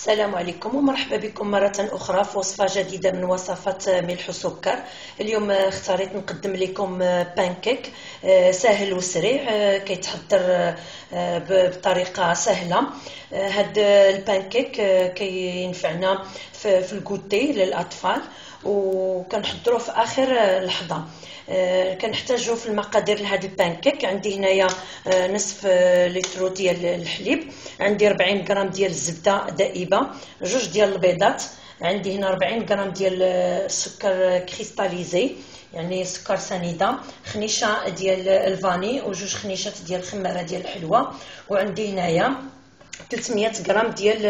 السلام عليكم ومرحبا بكم مرة أخرى في وصفة جديدة من وصفات ملح وسكر. اليوم اختاريت نقدم لكم بانكيك سهل وسريع كيتحضر بطريقة سهلة. هاد البانكيك كينفعنا في الكوتي للأطفال وكنحضروه في آخر لحظة. كنحتاجو في المقادير لهذا البانكيك. عندي هنايا نصف لتر ديال الحليب، عندي 40 غرام ديال الزبده دائبه، جوج ديال البيضات، عندي هنا 40 غرام ديال السكر كريستاليزي يعني سكر سنيده، خنيشه ديال الفاني وجوج خنيشات ديال الخماره ديال الحلوه، وعندي هنايا 300 غرام ديال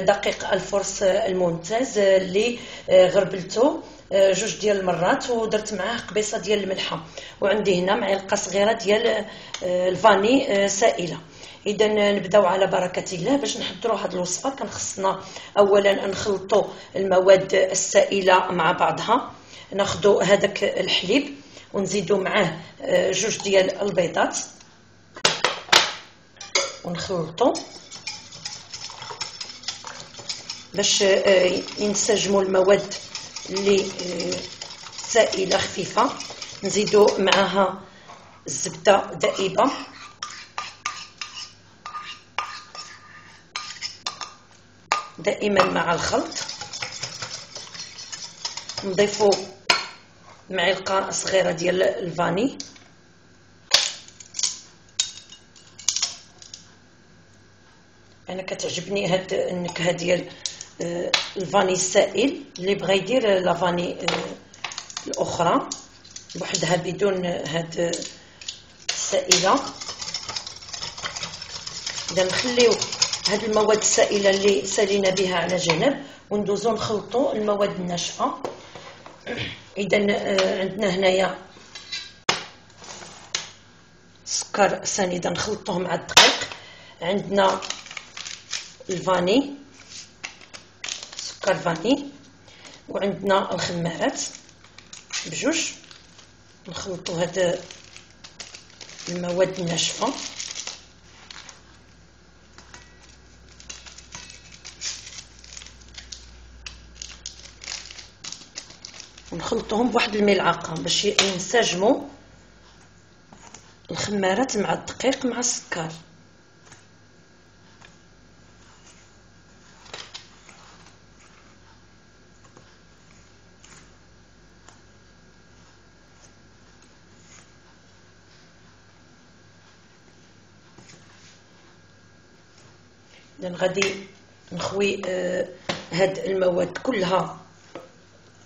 دقيق الفرص الممتاز اللي غربلته جوج ديال المرات ودرت معاه قبيصه ديال الملحه، وعندي هنا معلقه صغيره ديال الفاني سائله. اذا نبداو على بركه الله. باش نحضروا هذه الوصفه كان خصنا اولا نخلطوا المواد السائله مع بعضها. ناخذوا هذاك الحليب ونزيدوا معاه جوج ديال البيضات ونخلطوا باش ينسجموا المواد اللي سائله خفيفه. نزيدوا معها الزبده دائبه، دائما مع الخلط. نضيفوا معلقه صغيره ديال الفاني، انا كتعجبني هاد النكهه ديال الفاني السائل. اللي بغى يدير لافاني الاخرى بوحدها بدون هاد السائله. اذا نخليو هاد المواد السائله اللي سالينا بها على جنب وندوزو نخلطوا المواد الناشفه. اذا عندنا هنايا سكر سنيده نخلطوه مع الدقيق، عندنا الفاني سكر فاني، وعندنا الخمارات بجوج. نخلطوا هاد المواد الناشفه ونخلطوهم بواحد الملعقه باش ينسجموا الخمارات مع الدقيق مع السكر. إذن غادي نخوي هاد المواد كلها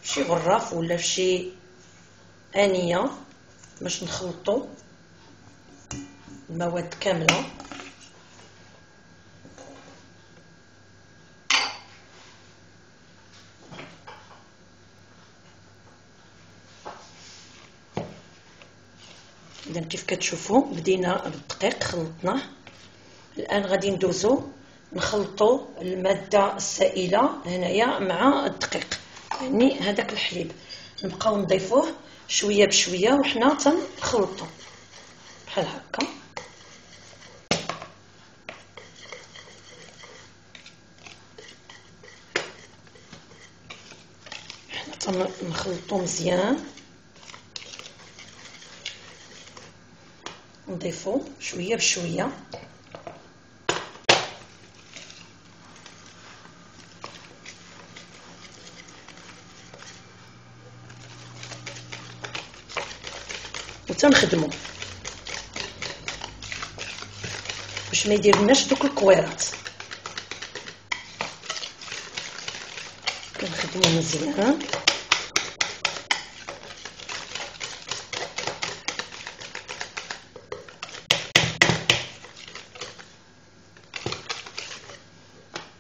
في شي غراف ولا في شي آنية باش نخلطوا المواد كامله. إذن كيف كتشوفوا بدينا بالدقيق خلطناه. الآن غادي ندوزو نخلطوا الماده السائله هنايا مع الدقيق، يعني هذاك الحليب نبقاو نضيفوه شويه بشويه وحنا تنخلطوا بحال هكا. حنا تنخلطوا مزيان، نضيفوا شويه بشويه. وتنخدموا باش ما يديرلناش دوك الكويرات. كنخدموا مزيان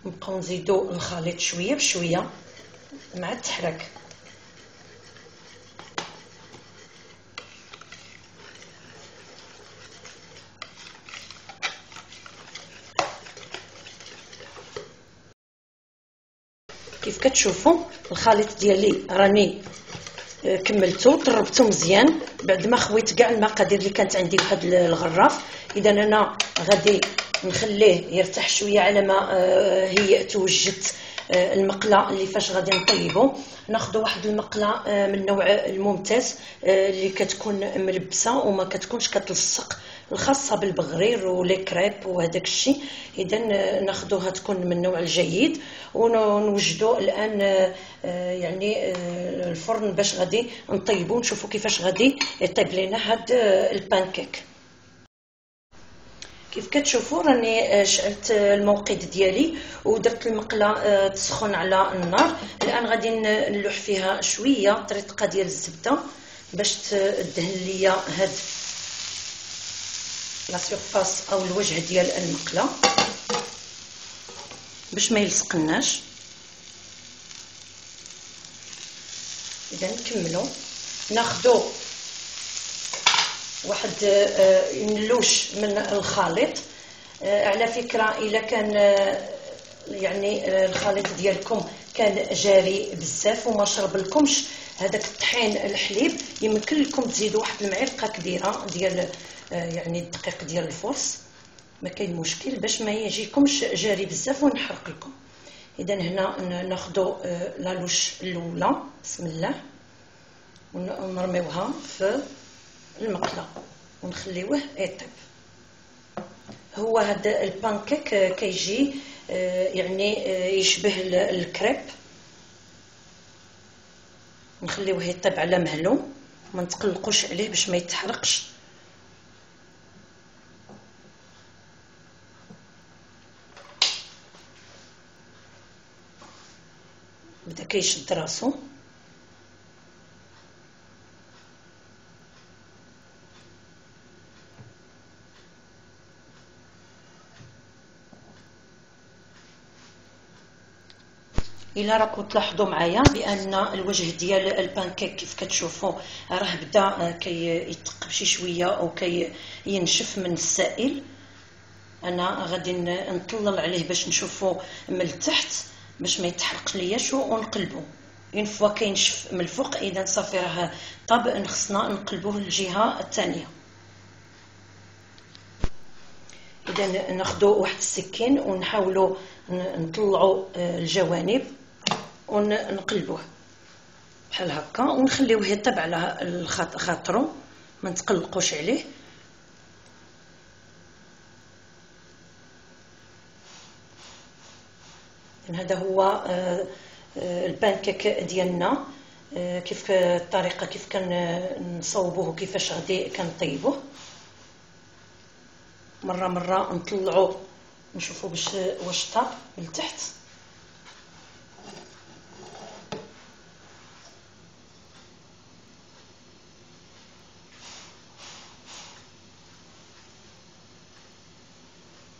نبقاو نزيدو الخليط شويه بشويه مع التحرك. كيف كتشوفوا الخليط ديالي راني كملته طربته مزيان بعد ما خويت كاع المقادير اللي كانت عندي في هذا الغراف. اذا انا غادي نخليه يرتاح شويه على ما هي توجدت المقله اللي فاش غادي نطيبو. ناخذ واحد المقله من النوع الممتاز اللي كتكون ملبسه وما كتكونش كتلصق، الخاصه بالبغرير ولي كريب وهذاك الشيء. اذا ناخذوها تكون من النوع الجيد ونوجدوا الان يعني الفرن باش غادي نطيبو، نشوفوا كيفاش غادي يطيب لنا هاد البانكيك. كيف كتشوفوا راني شعلت الموقد ديالي ودرت المقله تسخن على النار. الان غادي نلوح فيها شويه طريقه ديال الزبده باش تدهن ليا هاد لا سيرفاس او الوجه ديال المقله باش ما يلصقناش. اذا نكملوا ناخذوا واحد نلوش من الخليط. على فكره الا كان يعني الخليط ديالكم كان جاري بزاف وما شرب لكمش هذاك الطحين الحليب، يمكن لكم تزيدوا واحد المعلقه كبيره ديال يعني الدقيق ديال الفرص، ما كاين مشكل باش ما يجيكمش جاري بزاف ونحرق لكم. اذا هنا ناخذوا لالوش الاولى بسم الله ونرميوها في المقله ونخليوه يطيب. هو هذا البانكيك كيجي يعني يشبه الكريب. نخليوه يطيب على مهلو ما نتقلقوش عليه باش ما يتحرقش. بدا كيشد راسو. الا راكم تلاحظوا معايا بان الوجه ديال البانكيك كيف كتشوفوا راه بدا كيتقب شي شويه او كينشف من السائل. انا غادي نطلل عليه باش نشوفوا من التحت باش ما يتحرقش لياش ونقلبوا. اون فوا كينشف من الفوق اذا صافي راه طاب، خصنا نقلبوه للجهه الثانيه. اذا ناخذوا واحد السكين ونحاولوا نطلعوا الجوانب ونقلبوه بحال هكا ونخليوه يطيب على خاطرو ما نتقلقوش عليه. هذا هو البانكيك ديالنا. كيف الطريقه كيف كنصوبوه كيفاش غادي كنطيبوه. مره نطلعوا نشوفوا باش واش طاب لتحت.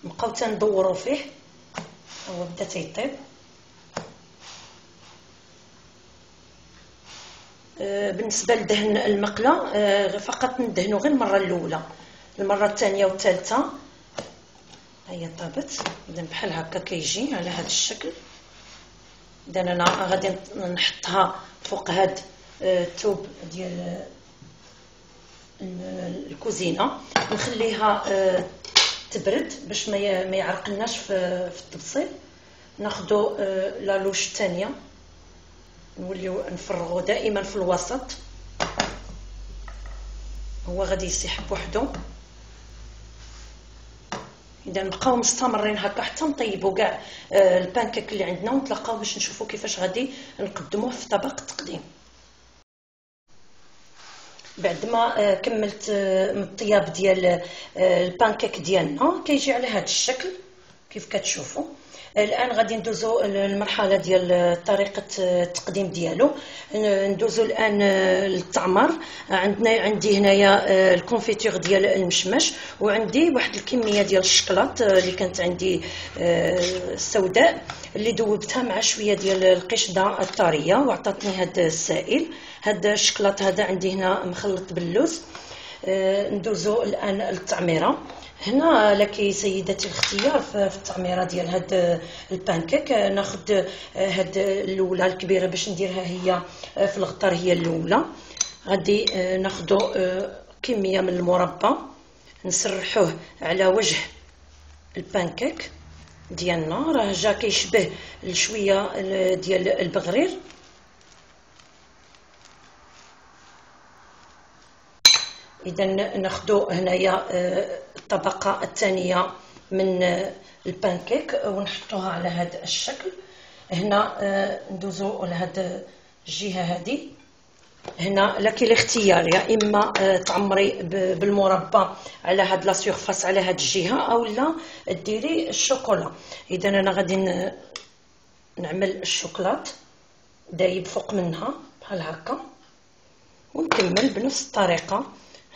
نبقاو تندوروا فيه هو بدا تيطيب. بالنسبه لدهن المقله فقط ندهنوا غير المره الاولى، المره الثانيه والثالثه هي طابت. اذا بحال هكا كيجي على هذا الشكل. اذا انا غادي نحطها فوق هاد الثوب ديال الكوزينه نخليها تبرد باش ما يعرقلناش في التبصيل. ناخذوا لالوش الثانيه نوليو نفرغوا دائما في الوسط، هو غادي يسيح بوحدو. اذا نبقاو مستمرين هكا حتى نطيبوا كاع البانكيك اللي عندنا ونتلاقاو باش نشوفوا كيفاش غادي نقدموه في طبق التقديم. بعد ما كملت من الطياب ديال البانكيك ديالنا كيجي على هذا الشكل كيف كتشوفوا. الان غادي ندوزو المرحله ديال طريقه التقديم ديالو. ندوزو الان للتعمر. عندي هنايا الكونفيتور ديال المشمش وعندي واحد الكميه ديال الشكلاط اللي كانت عندي السوداء اللي ذوبتها مع شويه ديال القشده الطريه وعطاتني هذا السائل. هذا الشكلاط هذا عندي هنا مخلط باللوز. ندوزو الان للتعميره. هنا لك سيدتي الاختيار في التعميره ديال هاد البانكيك. ناخذ هاد الاولى الكبيره باش نديرها هي في الغطار، هي الاولى. غادي ناخذ كميه من المربى نسرحوه على وجه البانكيك ديالنا، راه جا كيشبه شويه ديال البغرير. اذا ناخذ هنايا الطبقه الثانيه من البانكيك ونحطوها على هذا الشكل. هنا ندوزو لهاد الجهه هذه. هنا لك الاختيار، يا اما تعمري بالمربى على هاد لا سيرفاس على هاد الجهه، او لا ديري الشوكولا. اذا انا غادي نعمل الشوكولات دايب فوق منها بحال هكا، ونكمل بنفس الطريقه.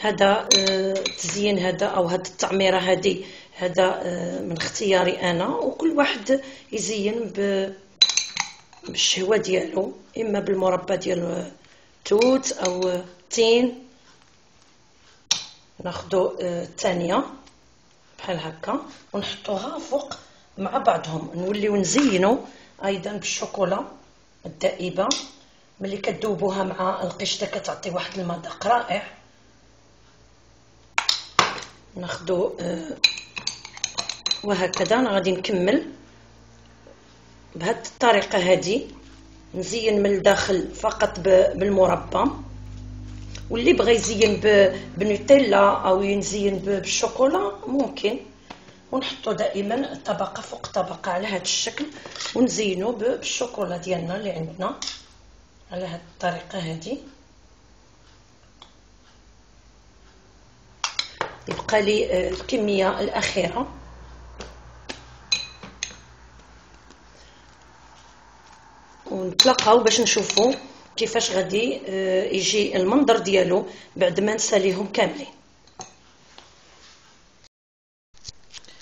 هذا التزيين هذا او هاد التعميره هذه هذا من اختياري انا، وكل واحد يزين بالشهوه ديالو، اما بالمربى ديال توت او تين. ناخذ الثانيه بحال هكا ونحطوها فوق مع بعضهم. نوليو نزينوا ايضا بالشوكولا الدائبه، ملي كتذوبوها مع القشطه كتعطي واحد المذاق رائع. ناخذ وهكذا. انا غادي نكمل بهذه الطريقه هذه، نزين من الداخل فقط بالمربى، واللي بغى يزين بنوتيلا او يزين بالشوكولا ممكن. ونحطو دائما طبقه فوق طبقه على هذا الشكل، ونزينو بالشوكولا ديالنا اللي عندنا على هذه الطريقه هذه. يبقى لي الكميه الاخيره. ونتلاقاو باش نشوفوا كيفاش غادي يجي المنظر ديالو بعد ما نساليهم كاملين.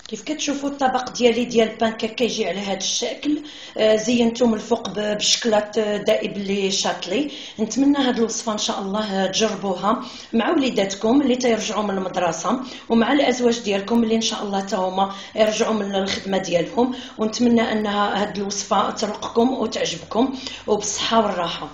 كيف كتشوفوا الطبق ديالي ديال البانكيك كيجي على هذا الشكل. زينته من الفوق بشكلات دائب اللي شاطلي. نتمنى هذه الوصفه ان شاء الله تجربوها مع وليداتكم اللي تيرجعوا من المدرسه، ومع الازواج ديالكم اللي ان شاء الله تا هما يرجعوا من الخدمه ديالهم. ونتمنى ان هذه الوصفه ترقكم وتعجبكم وبالصحه والراحه.